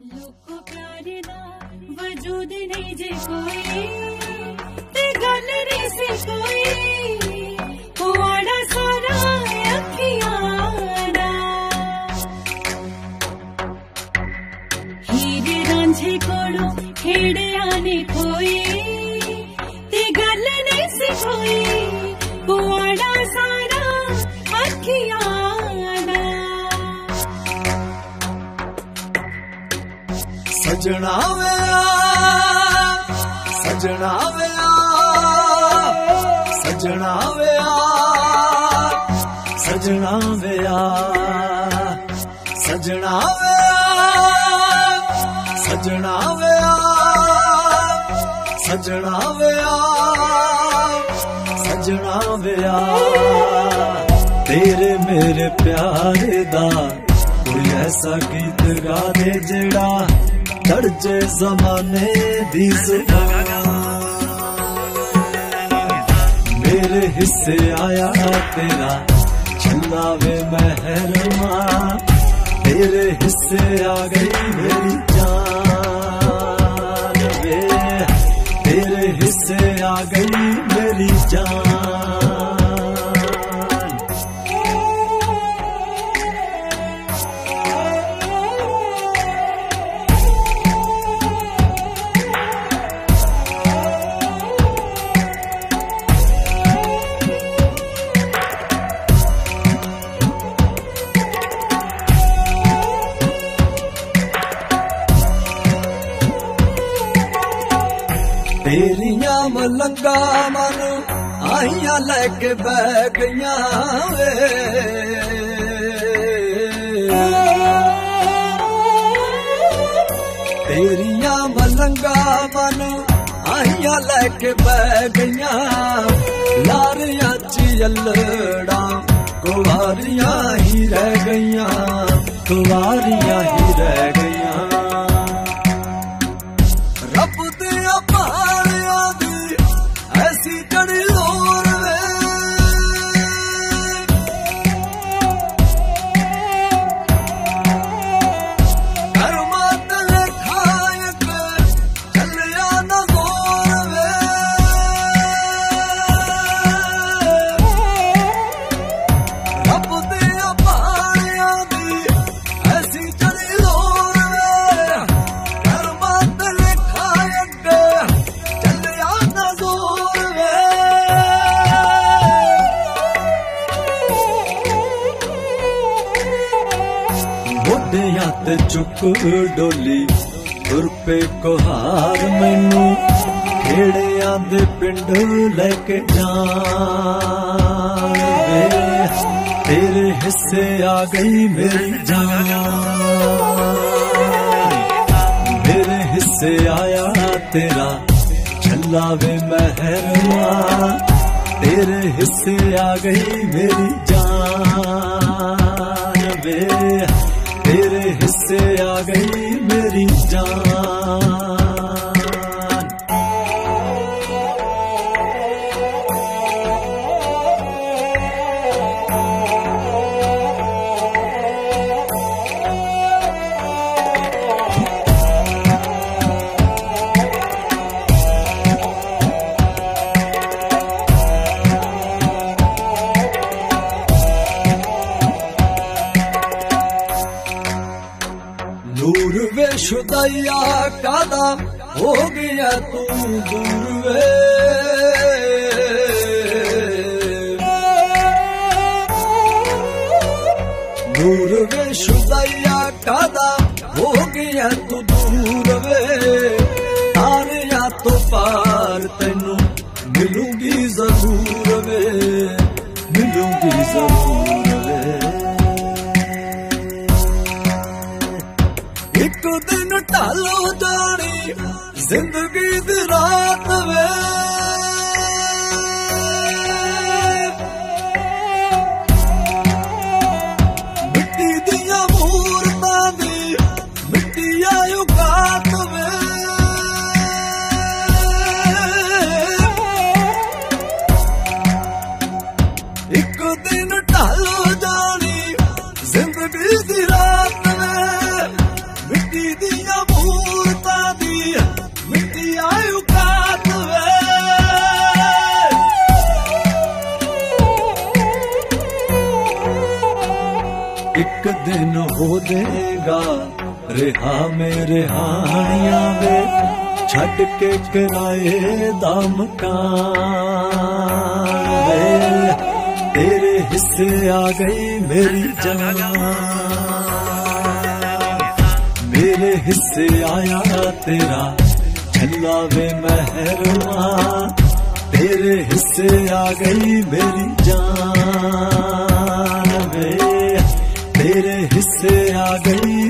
लोको प्यार दा वजूद नहीं जे कोई ते गल नहीं सी कोई कुआड़ा सारा अखियां दा हीरे रांझे कोड़ो खेड़िया ने खोई ते गल नहीं सी कोई कुआड़ा सारा अखियां सजना वेया सजना वेया सजना वेया सजना वेया सजना वेया सजना वेया सजना वेया सजना वेया तेरे मेरे प्यारे दा कोई ऐसा गीत गा दे जेड़ा दर्जे जमाने दी जुबान मेरे हिस्से आया तेरा छल्ला वे महरमा तेरे हिस्से आ गई मेरी जान वे तेरे हिस्से आ गई मेरी जान तेरिया मलंगा मन आइया लैके बह गईया तेरिया मलंगा मन आइया लैके बह गईया लारिया चियलड़ा कुवारियां ही रह गईया कुवारियां ही रह गईया रब दिया पहाड़ियां दी ऐसी जड़ी लोर वे कर्मा तले खाए के चलिया न जोर वे रब दिया पहाड़ियां दी ऐसी जड़ी लोर वे कर्मा तले चलिया न जोर वे मोढियां ते चुक डोली तुर पे कोहार मैनू खेड़ियां दे पिंड लेके जान वे तेरे हिस्से आ गई मेरी जान मेरे हिस्से आया तेरा छल्ला वे महरमा तेरे हिस्से आ गई मेरी जान वे तेरे हिस्से आ गई मेरी जान दूर वे शुदैया कादा हो गया तू दूर वे दूर वे शुदैया कादा हो गया तू दूर वे तारिया तो पार तेनू मिलूंगी जरूर वे मिलूंगी जरूर वे एक दिन टालो जानी जिंदगी दी रात वे मिट्टी दिया मूरतां दी मिट्टी आयो कात वे एक दिन टालो जानी जिंदगी दी रात वे मिट्टी दिया देगा रिहा मेरे हानिया वे छट के किराए दा मकान वे तेरे हिस्से आ गई मेरी जान मेरे हिस्से आया तेरा छल्ला वे मेहरवा तेरे हिस्से आ गई मेरी जान वे तेरे हिस्से आ गई